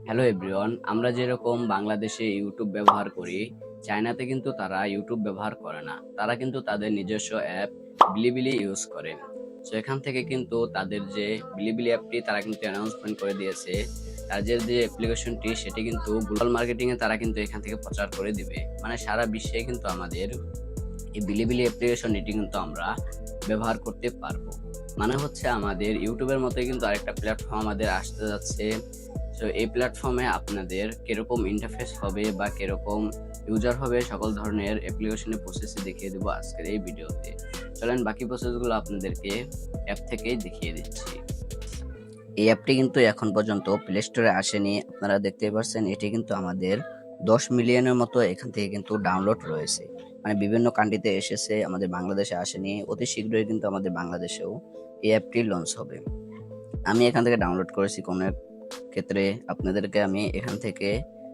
Hello everyone, আমরা যেরকম বাংলাদেশে ইউটিউব ব্যবহার করি, চায়নাতে কিন্তু তারা ইউটিউব ব্যবহার করে না। তারা কিন্তু তাদের নিজস্ব অ্যাপ বিলিবিলি ইউজ করে। সো এখান থেকে কিন্তু তাদের যে বিলিবিলি অ্যাপটি তারা কিন্তু অ্যানাউন্সমেন্ট করে দিয়েছে। তাদের যে অ্যাপ্লিকেশনটি সেটি কিন্তু গ্লোবাল মার্কেটিং এ তারা কিন্তু এখান থেকে প্রচার করে দিবে। মানে সারা বিশ্বে কিন্তু আমাদের এই বিলিবিলি অ্যাপ্লিকেশনটি কিন্তু আমরা ব্যবহার করতে পারবো। মানে হচ্ছে আমাদের ইউটিউবের মতোই কিন্তু আরেকটা প্ল্যাটফর্ম আমাদের আসতে যাচ্ছে। সো এই প্ল্যাটফর্মে আপনাদের কিরকম ইন্টারফেস হবে বা কিরকম ইউজার হবে সকল ধরনের অ্যাপ্লিকেশনের প্রসেসই দেখিয়ে দেবো আজকের এই ভিডিওতে। চলেন বাকি প্রসেসগুলো আপনাদেরকে অ্যাপ থেকেই দেখিয়ে দিচ্ছি। এই অ্যাপটি কিন্তু এখন পর্যন্ত প্লে স্টোরে আসেনি। আপনারা দেখতে পাচ্ছেন এটি কিন্তু আমাদের 10 মিলিয়নের মতো এখান থেকে কিন্তু ডাউনলোড রয়েছে। মানে বিভিন্ন কান্ট্রিতে এসেছে, আমাদের বাংলাদেশে আসেনি। অতি শীঘ্রই কিন্তু আমাদের বাংলাদেশেও এই অ্যাপটি লঞ্চ হবে। আমি এখান থেকে ডাউনলোড করেছি কোনো এক ক্ষেত্রে। আপনাদেরকে আমি এখান থেকে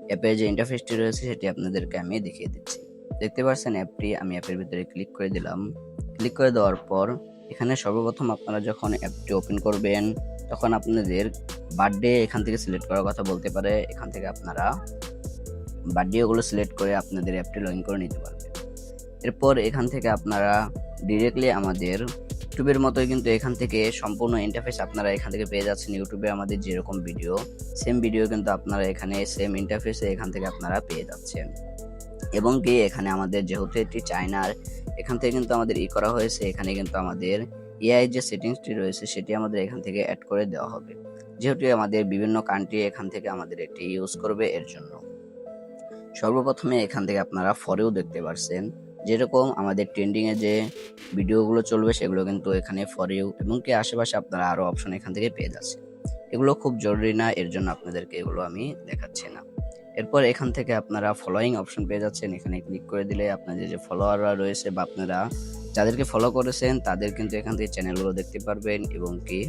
অ্যাপের যে ইন্টারফেসটি রয়েছে সেটি আপনাদেরকে আমি দেখিয়ে দিচ্ছি। দেখতে পাচ্ছেন অ্যাপটি, আমি অ্যাপের ভিতরে ক্লিক করে দিলাম। ক্লিক করে দেওয়ার পর এখানে সর্বপ্রথম আপনারা যখন অ্যাপটি ওপেন করবেন তখন আপনাদের বার্থডে এখান থেকে সিলেক্ট করার কথা বলতে পারে। এখান থেকে আপনারা বার্থডেগুলো সিলেক্ট করে আপনাদের অ্যাপটি লগ ইন করে নিতে পারবেন। এরপর এখান থেকে আপনারা ডিরেক্টলি আমাদের ইউটিউবের মতোই কিন্তু এখান থেকে সম্পূর্ণ ইন্টারফেস আপনারা এখান থেকে পেয়ে যাচ্ছেন। ইউটিউবে আমাদের যেরকম ভিডিও, সেম ভিডিও কিন্তু আপনারা এখানে সেম ইন্টারফেসে এখান থেকে আপনারা পেয়ে যাচ্ছেন। এবং কি এখানে আমাদের যেহেতু এটি চায়নার, এখান থেকে কিন্তু আমাদের করা হয়েছে। এখানে কিন্তু আমাদের এআই যে সেটিংসটি রয়েছে সেটি আমাদের এখান থেকে অ্যাড করে দেওয়া হবে, যেহেতু আমাদের বিভিন্ন কান্ট্রি এখান থেকে আমাদের এটি ইউজ করবে। এর জন্য সর্বপ্রথমে এখান থেকে আপনারা ফরেও দেখতে পারছেন, যেরকম আমাদের ট্রেন্ডিং এ যে ভিডিওগুলো চলবে সেগুলো কিন্তু এখানে ফরেও, এবং কি আশেপাশে আপনারা আরো অপশন এখান থেকে পেয়ে যাচ্ছেন। এগুলো খুব জরুরি না, এর জন্য আপনাদেরকে এগুলো আমি দেখাচ্ছি না। এরপর এখান থেকে আপনারা ফলোয়িং অপশন পেয়ে যাচ্ছেন। এখানে ক্লিক করে দিলে আপনাদের যে ফলোয়াররা রয়েছে বা আপনারা যাদেরকে ফলো করেছেন তাদের কিন্তু এখান থেকে চ্যানেলগুলো দেখতে পারবেন। এবং কি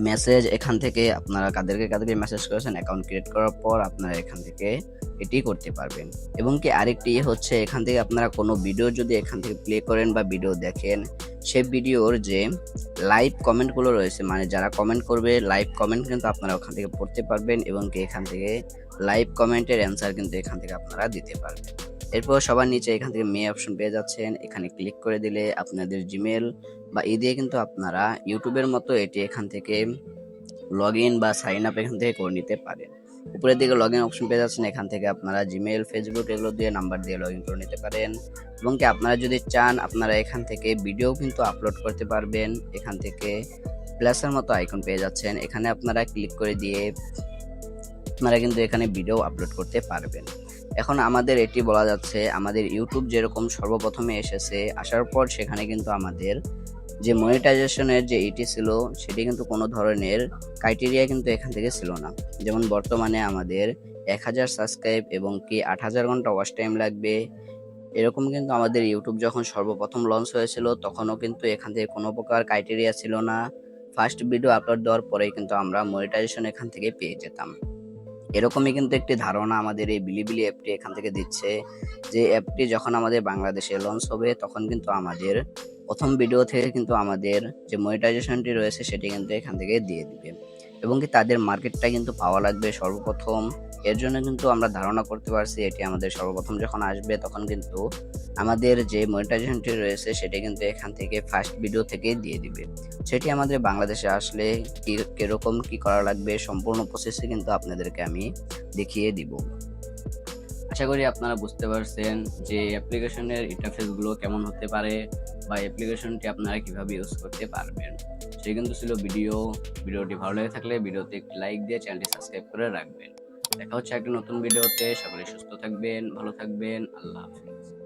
মেসেজ এখান থেকে আপনারা কাদেরকে মেসেজ করেছেন অ্যাকাউন্ট ক্রিয়েট করার পর আপনারা এখান থেকে এটি করতে পারবেন। এবং কি আরেকটি হচ্ছে, এখান থেকে আপনারা কোনো ভিডিও যদি এখান থেকে প্লে করেন বা ভিডিও দেখেন, সেই ভিডিওর যে লাইভ কমেন্টগুলো রয়েছে, মানে যারা কমেন্ট করবে লাইভ কমেন্ট কিন্তু আপনারা ওখান থেকে পড়তে পারবেন। এবং কি এখান থেকে লাইভ কমেন্টের অ্যান্সার কিন্তু এখান থেকে আপনারা দিতে পারবেন। এরপর সবার নিচে এখান থেকে মে অপশন পেয়ে যাচ্ছেন। এখানে ক্লিক করে দিলে আপনাদের জিমেল বা দিয়ে কিন্তু আপনারা ইউটিউবের মতো এটি এখান থেকে লগ ইন বা সাইন আপ এখান থেকে করে নিতে পারেন। উপরের দিকে লগ ইন অপশন পেয়ে যাচ্ছেন। এখান থেকে আপনারা জিমেল, ফেসবুক এগুলো দিয়ে নাম্বার দিয়ে লগ ইন করে নিতে পারেন। এবং কি আপনারা যদি চান আপনারা এখান থেকে ভিডিও কিন্তু আপলোড করতে পারবেন। এখান থেকে প্লাসের মতো আইকন পেয়ে যাচ্ছেন, এখানে আপনারা ক্লিক করে দিয়ে আপনারা কিন্তু এখানে ভিডিও আপলোড করতে পারবেন। এখন আমাদের এটি বলা যাচ্ছে, আমাদের ইউটিউব যেরকম সর্বপ্রথমে এসেছে, আসার পর সেখানে কিন্তু আমাদের যে মনিটাইজেশনের যে এটি ছিল সেটি কিন্তু কোনো ধরনের ক্রাইটেরিয়া কিন্তু এখান থেকে ছিল না। যেমন বর্তমানে আমাদের 1000 সাবস্ক্রাইব এবং কি 8000 ঘন্টা ওয়াচ টাইম লাগবে, এরকম কিন্তু আমাদের ইউটিউব যখন সর্বপ্রথম লঞ্চ হয়েছিল তখনও কিন্তু এখান থেকে কোনো প্রকার ক্রাইটেরিয়া ছিল না। ফার্স্ট ভিডিও আপলোড দেওয়ার পরেই কিন্তু আমরা মনিটাইজেশন এখান থেকে পেয়ে যেতাম। এরকমই কিন্তু একটি ধারণা আমাদের এই বিলিবিলি অ্যাপটি এখান থেকে দিচ্ছে, যে অ্যাপটি যখন আমাদের বাংলাদেশে লঞ্চ হবে তখন কিন্তু আমাদের প্রথম ভিডিও থেকে কিন্তু আমাদের যে মনিটাইজেশনটি রয়েছে সেটি কিন্তু এখান থেকে দিয়ে দিবে। এবং কি তাদের মার্কেটটা কিন্তু পাওয়া লাগবে সর্বপ্রথম। এর জন্য কিন্তু আমরা ধারণা করতে পারছি এটি আমাদের সর্বপ্রথম যখন আসবে তখন কিন্তু আমাদের যে মনিটাইজেশনটি রয়েছে সেটি কিন্তু এখান থেকে ফার্স্ট ভিডিও থেকে দিয়ে দিবে। সেটি আমাদের বাংলাদেশে আসলে কিরকম কি করা লাগবে সম্পূর্ণ প্রসেসে কিন্তু আপনাদেরকে আমি দেখিয়ে দিব। আশা করি আপনারা বুঝতে পারছেন যে অ্যাপ্লিকেশনের ইন্টারফেসগুলো কেমন হতে পারে বা অ্যাপ্লিকেশনটি আপনারা কিভাবে ইউজ করতে পারবেন। সেই কিন্তু ছিল ভিডিওটি ভালো লেগে থাকলে ভিডিওতে একটি লাইক দিয়ে চ্যানেলটি সাবস্ক্রাইব করে রাখবেন। দেখা হচ্ছে একটা নতুন ভিডিওতে। সকলে সুস্থ থাকবেন, ভালো থাকবেন। আল্লাহ হাফেজ।